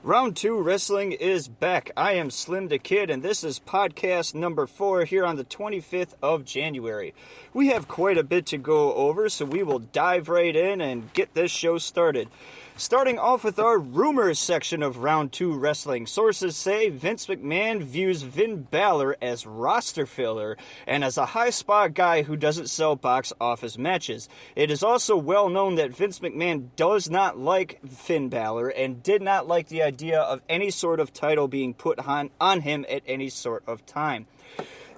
Round 2 Wrestling is back. I am SlimmDa KID, and this is podcast number 4 here on the 25th of January. We have quite a bit to go over, so we will dive right in and get this show started. Starting off with our rumors section of Round 2 Wrestling. Sources say Vince McMahon views Finn Balor as roster filler and as a high spot guy who doesn't sell box office matches. It is also well known that Vince McMahon does not like Finn Balor and did not like the idea of any sort of title being put on him at any sort of time.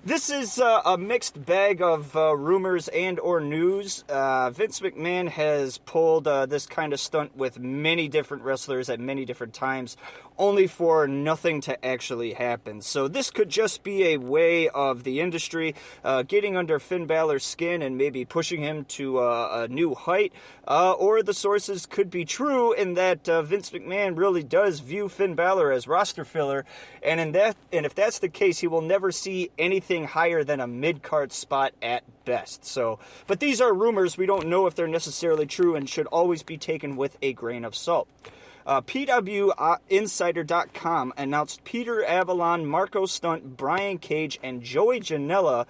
This is a mixed bag of rumors and or news. Vince McMahon has pulled this kind of stunt with many different wrestlers at many different times, only for nothing to actually happen. So this could just be a way of the industry getting under Finn Balor's skin and maybe pushing him to a new height. Or the sources could be true in that Vince McMahon really does view Finn Balor as roster filler, and if that's the case, he will never see anything higher than a mid-card spot at best. But these are rumors. We don't know if they're necessarily true and should always be taken with a grain of salt. PWInsider.com announced Peter Avalon, Marco Stunt, Brian Cage, and Joey Janela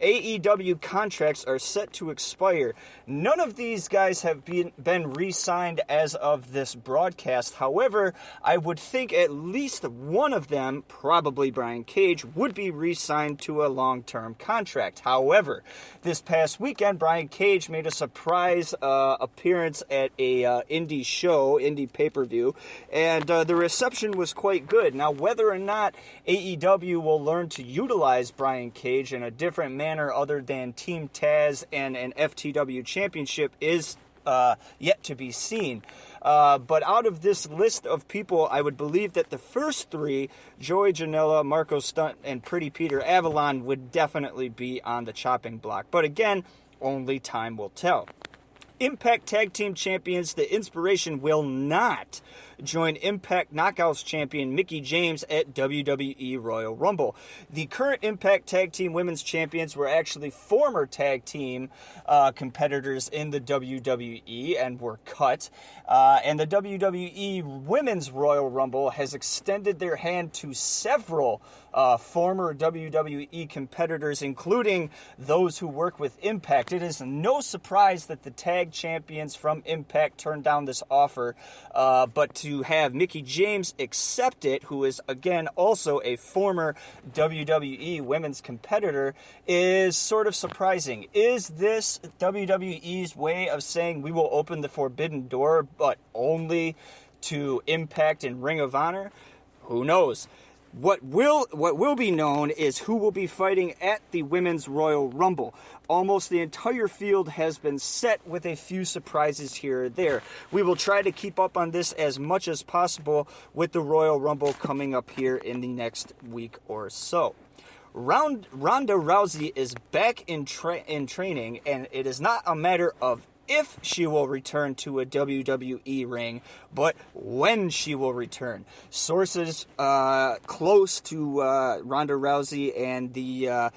AEW contracts are set to expire. None of these guys have been re-signed as of this broadcast. However, I would think at least one of them, probably Brian Cage, would be re-signed to a long-term contract. However, this past weekend, Brian Cage made a surprise appearance at a indie pay-per-view, and the reception was quite good. Now, whether or not AEW will learn to utilize Brian Cage in a different manner other than Team Taz and an FTW championship is yet to be seen. But out of this list of people, I would believe that the first three, Joey Janela, Marco Stunt, and Pretty Peter Avalon, would definitely be on the chopping block. But again, only time will tell. Impact Tag Team Champions The Inspiration will not join Impact Knockouts champion Mickie James at WWE Royal Rumble. The current Impact Tag Team Women's Champions were actually former tag team competitors in the WWE and were cut. And the WWE Women's Royal Rumble has extended their hand to several former WWE competitors, including those who work with Impact. It is no surprise that the tag champions from Impact turned down this offer, but to have Mickie James accept it, who is again also a former WWE women's competitor, is sort of surprising. Is this WWE's way of saying we will open the forbidden door, but only to Impact and Ring of Honor? Who knows? What will be known is who will be fighting at the Women's Royal Rumble. Almost the entire field has been set with a few surprises here or there. We will try to keep up on this as much as possible with the Royal Rumble coming up here in the next week or so. Ronda Rousey is back in training, and it is not a matter of if she will return to a WWE ring, but when she will return. Sources close to Ronda Rousey and the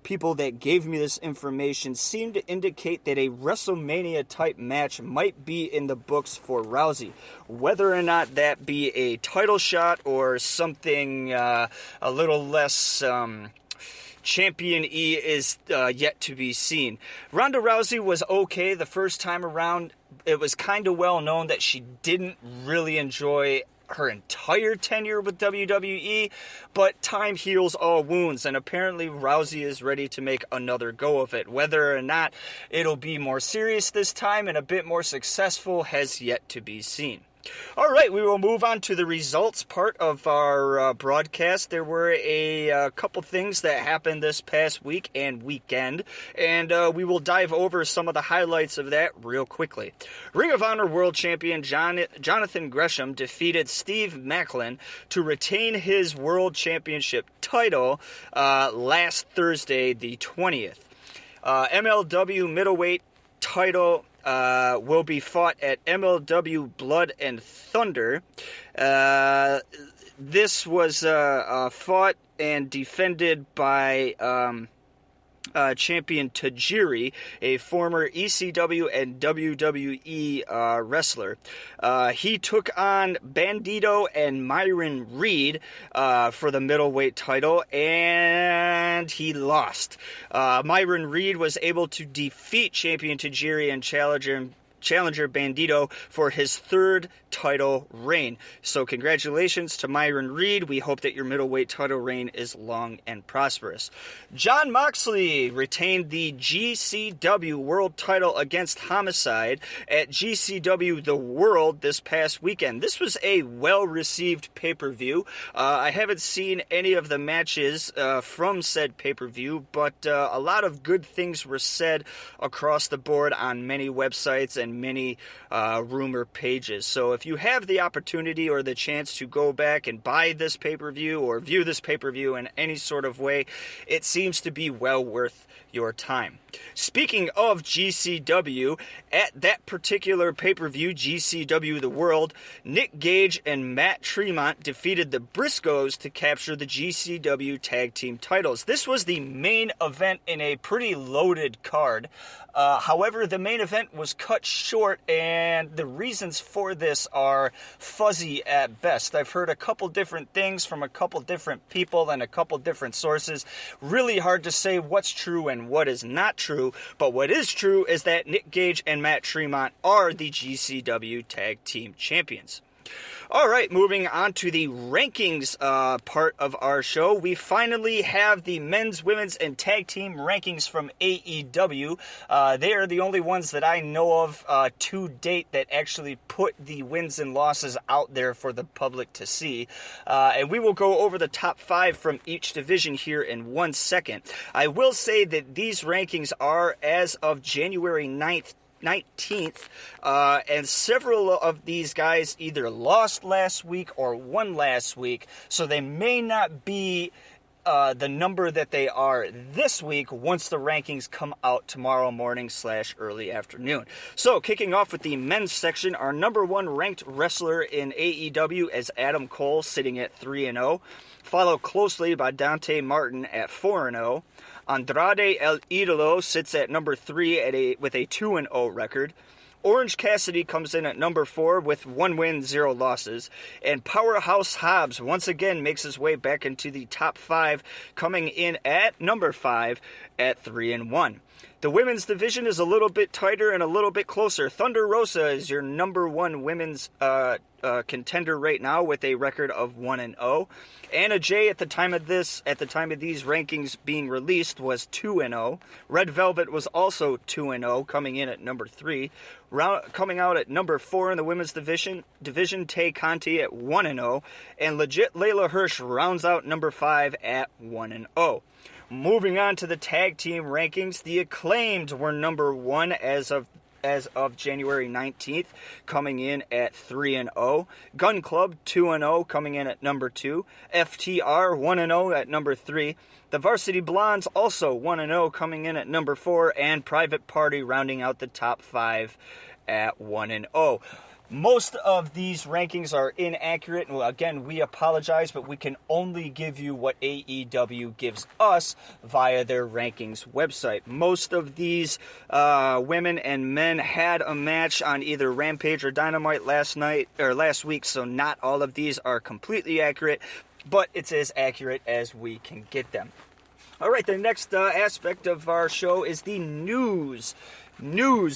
people that gave me this information seem to indicate that a WrestleMania-type match might be in the books for Rousey. Whether or not that be a title shot or something a little less Champion-y is yet to be seen. Ronda Rousey was okay the first time around. It was kind of well known that she didn't really enjoy her entire tenure with WWE, but time heals all wounds, and apparently Rousey is ready to make another go of it. Whether or not it'll be more serious this time and a bit more successful has yet to be seen. All right, we will move on to the results part of our broadcast. There were a couple things that happened this past week and weekend, and we will dive over some of the highlights of that real quickly. Ring of Honor World Champion Jonathan Gresham defeated Steve Macklin to retain his World Championship title last Thursday, the 20th. MLW Middleweight title will be fought at MLW Blood and Thunder. This was fought and defended by champion Tajiri, a former ECW and WWE wrestler. He took on Bandito and Myron Reed for the middleweight title, and he lost. Myron Reed was able to defeat champion Tajiri and challenger Bandito for his third title reign. So congratulations to Myron Reed. We hope that your middleweight title reign is long and prosperous. Jon Moxley retained the GCW World title against Homicide at GCW The World this past weekend. This was a well-received pay-per-view. I haven't seen any of the matches from said pay-per-view, but a lot of good things were said across the board on many websites and many rumor pages. So if you have the opportunity or the chance to go back and buy this pay-per-view or view this pay-per-view in any sort of way, it seems to be well worth your time. Speaking of GCW, at that particular pay-per-view, GCW The World, Nick Gage and Matt Tremont defeated the Briscoes to capture the GCW Tag Team titles. This was the main event in a pretty loaded card. However, the main event was cut short, and the reasons for this are fuzzy at best. I've heard a couple different things from a couple different people and a couple different sources. Really hard to say what's true and what is not true, but what is true is that Nick Gage and Matt Tremont are the GCW Tag Team Champions. All right, moving on to the rankings part of our show. We finally have the men's, women's, and tag team rankings from AEW. They are the only ones that I know of to date that actually put the wins and losses out there for the public to see. And we will go over the top 5 from each division here in 1 second. I will say that these rankings are as of January 19th, and several of these guys either lost last week or won last week, so they may not be the number that they are this week once the rankings come out tomorrow morning / early afternoon. So, kicking off with the men's section, our number 1 ranked wrestler in AEW is Adam Cole, sitting at 3-0, followed closely by Dante Martin at 4-0. Andrade El Idolo sits at number 3 with a 2-0 record. Orange Cassidy comes in at number 4 with 1 win, 0 losses. And Powerhouse Hobbs once again makes his way back into the top 5, coming in at number 5 at 3-1. The women's division is a little bit tighter and a little bit closer. Thunder Rosa is your number 1 women's contender right now with a record of 1-0. Anna Jay at the time of these rankings being released was 2-0. Red Velvet was also 2-0, coming in at number 3. Coming out at number 4 in the women's division Tay Conti at 1-0, and Legit Layla Hirsch rounds out number 5 at 1-0. Moving on to the tag team rankings, the Acclaimed were number 1 as of January 19th, coming in at 3-0. Gun Club 2-0, coming in at number 2. FTR 1-0 at number 3. The Varsity Blondes also 1-0, coming in at number 4, and Private Party rounding out the top 5 at 1-0. Most of these rankings are inaccurate. Well, again, we apologize, but we can only give you what AEW gives us via their rankings website. Most of these women and men had a match on either Rampage or Dynamite last week, so not all of these are completely accurate, but it's as accurate as we can get them. All right, the next aspect of our show is the news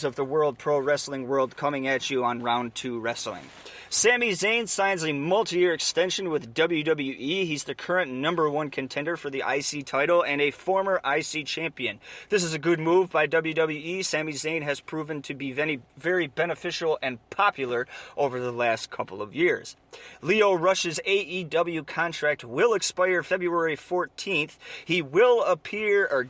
of the World Pro Wrestling world coming at you on Round 2 Wrestling. Sami Zayn signs a multi-year extension with WWE. He's the current number 1 contender for the IC title and a former IC champion. This is a good move by WWE. Sami Zayn has proven to be very beneficial and popular over the last couple of years. Lio Rush's AEW contract will expire February 14th. He will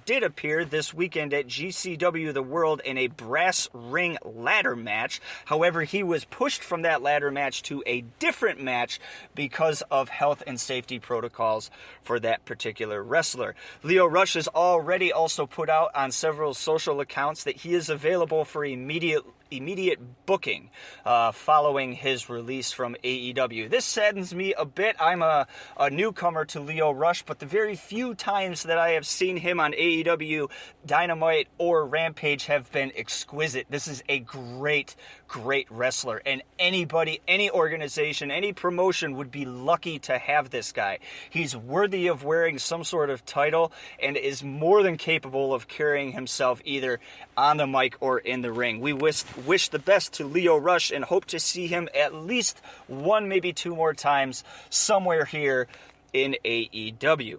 did appear this weekend at GCW The World in a brass ring ladder match. However, he was pushed from that ladder match to a different match because of health and safety protocols for that particular wrestler. Lio Rush has already also put out on several social accounts that he is available for immediate immediate booking following his release from AEW. This saddens me a bit. I'm a newcomer to Lio Rush, but the very few times that I have seen him on AEW, Dynamite, or Rampage have been exquisite. This is a great wrestler, and anybody, any organization, any promotion would be lucky to have this guy. He's worthy of wearing some sort of title and is more than capable of carrying himself either on the mic or in the ring. We wish the best to Lio Rush and hope to see him at least one, maybe two more times somewhere here in AEW.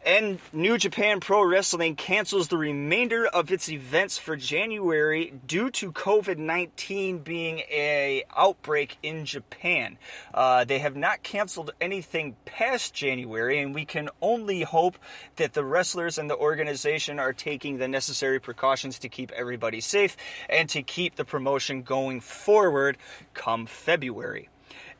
And New Japan Pro Wrestling cancels the remainder of its events for January due to COVID-19 being an outbreak in Japan. They have not canceled anything past January, and we can only hope that the wrestlers and the organization are taking the necessary precautions to keep everybody safe and to keep the promotion going forward come February.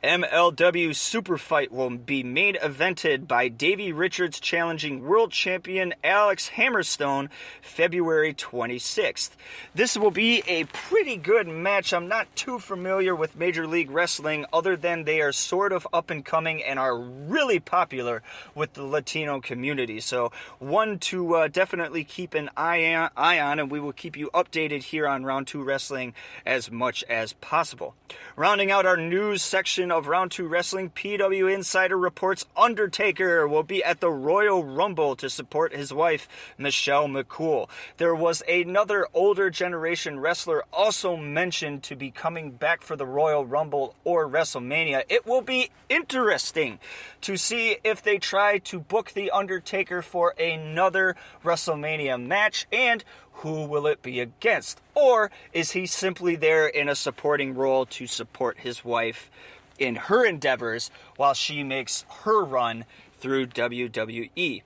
MLW Super Fight will be main evented by Davey Richards challenging world champion Alex Hammerstone February 26th. This will be a pretty good match. I'm not too familiar with Major League Wrestling other than they are sort of up and coming and are really popular with the Latino community. So one to definitely keep an eye on, and we will keep you updated here on Round 2 Wrestling as much as possible. Rounding out our news section of Round 2 Wrestling, PW Insider reports Undertaker will be at the Royal Rumble to support his wife, Michelle McCool. There was another older generation wrestler also mentioned to be coming back for the Royal Rumble or WrestleMania. It will be interesting to see if they try to book the Undertaker for another WrestleMania match, and who will it be against? Or is he simply there in a supporting role to support his wife in her endeavors while she makes her run through WWE?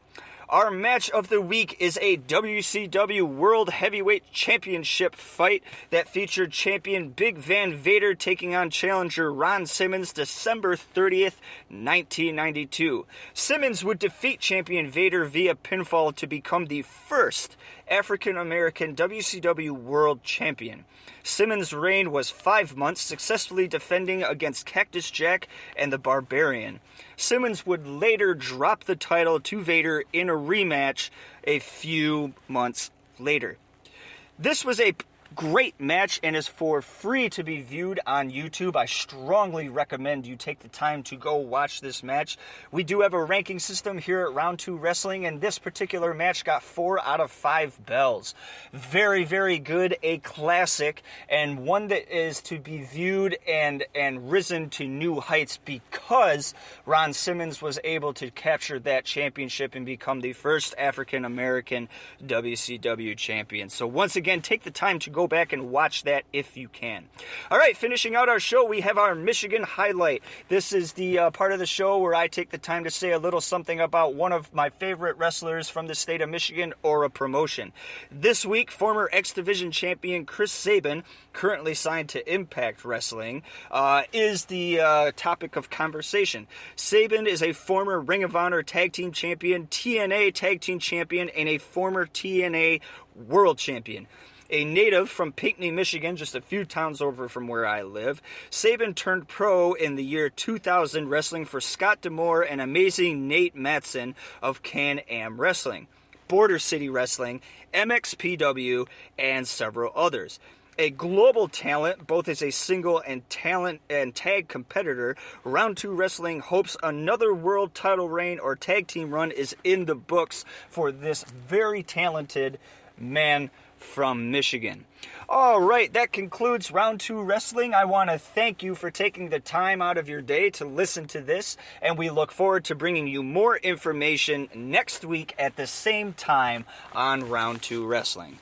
Our match of the week is a WCW World Heavyweight Championship fight that featured champion Big Van Vader taking on challenger Ron Simmons December 30th, 1992. Simmons would defeat champion Vader via pinfall to become the first African-American WCW World Champion. Simmons' reign was 5 months, successfully defending against Cactus Jack and the Barbarian. Simmons would later drop the title to Vader in a rematch a few months later. This was a great match and is for free to be viewed on YouTube. I strongly recommend you take the time to go watch this match. We do have a ranking system here at Round 2 Wrestling, and this particular match got 4 out of 5 bells. Very, very good, a classic, and one that is to be viewed and risen to new heights because Ron Simmons was able to capture that championship and become the first African-American WCW champion. So once again, take the time to go back and watch that if you can. All right, finishing out our show, we have our Michigan highlight. This is the part of the show where I take the time to say a little something about one of my favorite wrestlers from the state of Michigan or a promotion. This week, former X Division champion Chris Saban, currently signed to Impact Wrestling, is the topic of conversation. Saban is a former Ring of Honor Tag Team Champion, TNA Tag Team Champion, and a former TNA World Champion. A native from Pinckney, Michigan, just a few towns over from where I live, Saban turned pro in the year 2000, wrestling for Scott D'Amore and amazing Nate Matson of Can-Am Wrestling, Border City Wrestling, MXPW, and several others. A global talent, both as a single and talent and tag competitor, Round 2 Wrestling hopes another world title reign or tag team run is in the books for this very talented man from Michigan. All right, that concludes Round 2 Wrestling. I want to thank you for taking the time out of your day to listen to this, and we look forward to bringing you more information next week at the same time on Round 2 Wrestling.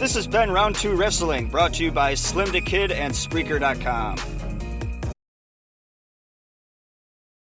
This has been Round 2 Wrestling, brought to you by SlimmDa KID and Spreaker.com.